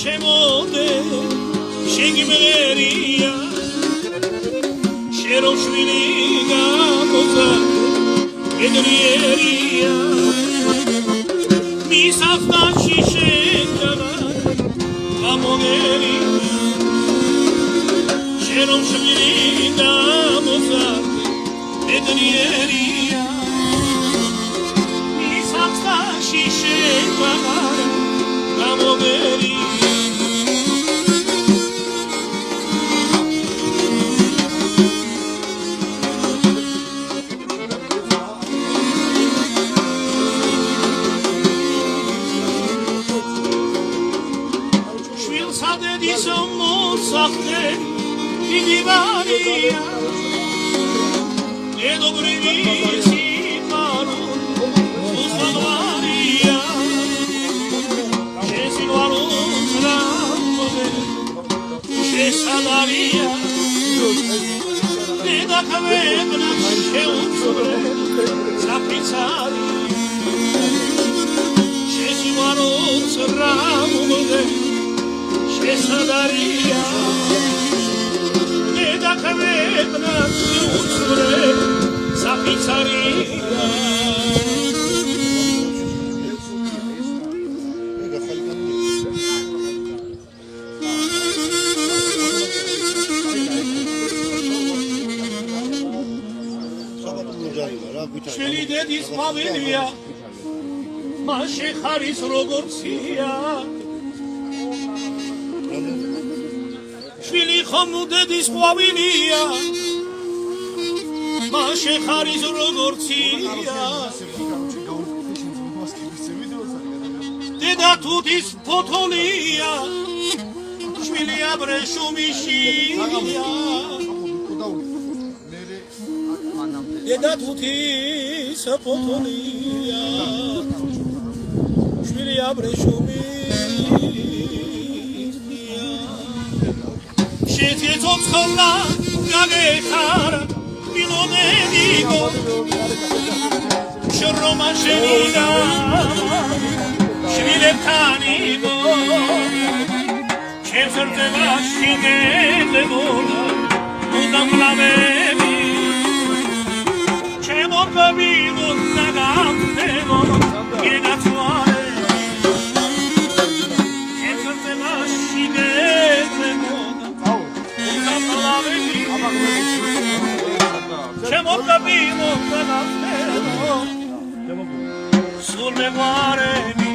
შემოდე შეგიმერია შეროშვილი გამოცა მედრიერია მისახტაში შეგანა გამოგერი შეროშვილი გამოცა მედრიერია მისახტაში შეგანა გამოგერი Mossахте Ивария Не добрый сипару Установария Шесилару Срамове Шесадария Не докаведна Шеуцуре Записари Шесилару Срамове Шесадария Не докаведна Шеуцуре Записари Შვილი დედის ყვავილია მაშე ხარის როგორცია შვილი ხომ დედის ყვავილია მაშე ხარის როგორცია დედა თუთის ფოთოლია შვილი აბრეშუმიშია Deda tutis potolia Shvili abreshumia Sheti totskola gagekara Milonedigo Shoroma shenida Shvile tanigo Shemserte vashine levola Udam lavevi Vivo nagantego che nazionale che per te mascine moda una parola c'è molto vivo nagantego sul memoire